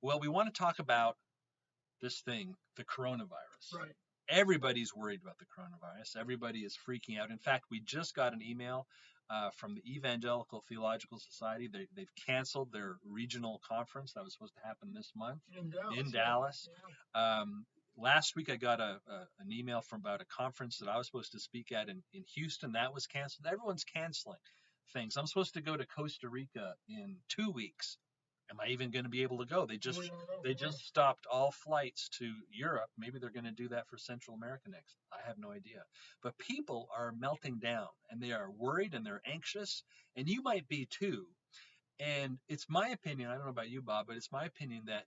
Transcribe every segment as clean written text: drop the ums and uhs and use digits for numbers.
Well, we want to talk about this thing, the coronavirus. Right. Everybody's worried about the coronavirus. Everybody is freaking out. In fact, we just got an email from the Evangelical Theological Society. They've canceled their regional conference that was supposed to happen this month in Dallas. Yeah. Last week, I got an email from about a conference that I was supposed to speak at in Houston. That was canceled. Everyone's canceling things. I'm supposed to go to Costa Rica in 2 weeks. Am I even going to be able to go? They just stopped all flights to Europe. Maybe they're going to do that for Central America next. I have no idea. But people are melting down, and they are worried, and they're anxious, and you might be too. And it's my opinion, I don't know about you, Bob, but it's my opinion that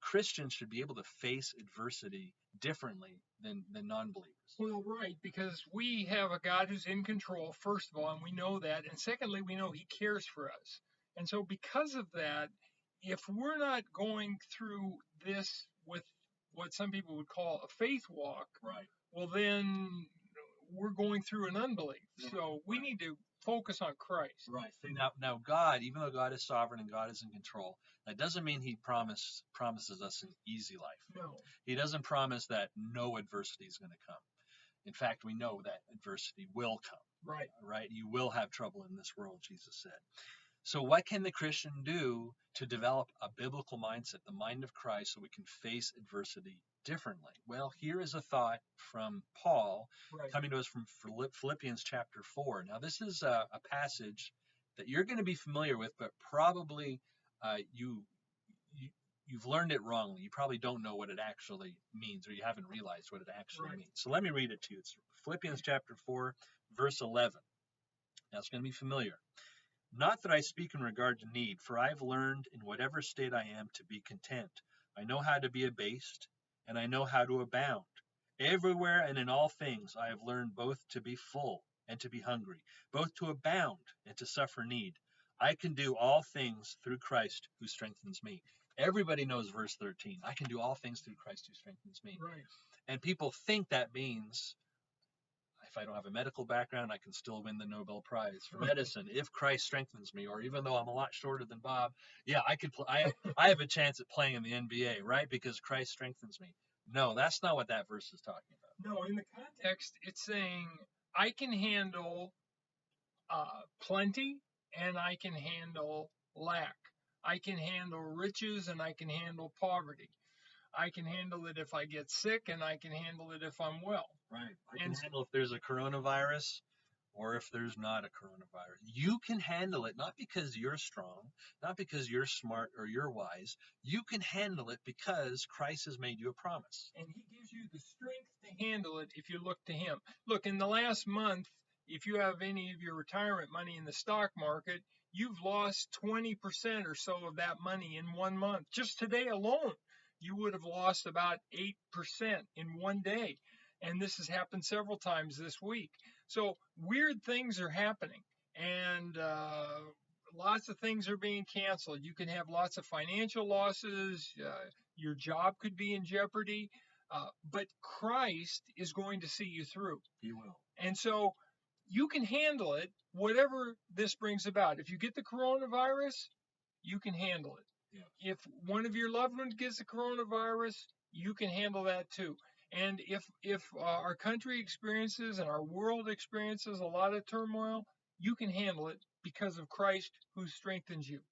Christians should be able to face adversity differently than non-believers. Well, right, because we have a God who's in control, first of all, and we know that. And secondly, we know he cares for us. And so because of that, if we're not going through this with what some people would call a faith walk, Right. well, then we're going through an unbelief. Yeah, so we right. need to focus on Christ. Right. See, now God, even though God is sovereign and God is in control, that doesn't mean he promises us an easy life. No. He doesn't promise that no adversity is going to come. In fact, we know that adversity will come. Right. Right? You will have trouble in this world, Jesus said. So what can the Christian do to develop a biblical mindset, the mind of Christ, so we can face adversity differently? Well, here is a thought from Paul coming to us from Philippians chapter 4. Now, this is a passage that you're going to be familiar with, but probably you've learned it wrongly. You probably don't know what it actually means, or you haven't realized what it actually means. So let me read it to you. It's Philippians chapter 4, verse 11. Now, it's going to be familiar. Not that I speak in regard to need, for I have learned in whatever state I am to be content. I know how to be abased, and I know how to abound. Everywhere and in all things I have learned both to be full and to be hungry, both to abound and to suffer need. I can do all things through Christ who strengthens me. Everybody knows verse 13. I can do all things through Christ who strengthens me. Right. And people think that means if I don't have a medical background, I can still win the Nobel Prize for medicine if Christ strengthens me. Or even though I'm a lot shorter than Bob, yeah, I could. I have a chance at playing in the NBA, right? Because Christ strengthens me. No, that's not what that verse is talking about. No, in the context, it's saying I can handle plenty and I can handle lack. I can handle riches and I can handle poverty. I can handle it if I get sick, and I can handle it if I'm well. Right. I can handle if there's a coronavirus or if there's not a coronavirus. You can handle it not because you're strong, not because you're smart or you're wise. You can handle it because Christ has made you a promise. And he gives you the strength to handle it if you look to him. Look, in the last month, if you have any of your retirement money in the stock market, you've lost 20% or so of that money in 1 month. Just today alone, you would have lost about 8% in 1 day. And this has happened several times this week. So weird things are happening. And lots of things are being canceled. You can have lots of financial losses. Your job could be in jeopardy. But Christ is going to see you through. He will. And so you can handle it, whatever this brings about. If you get the coronavirus, you can handle it. Yeah. If one of your loved ones gets the coronavirus, you can handle that too. And if our country experiences and our world experiences a lot of turmoil, you can handle it because of Christ who strengthens you.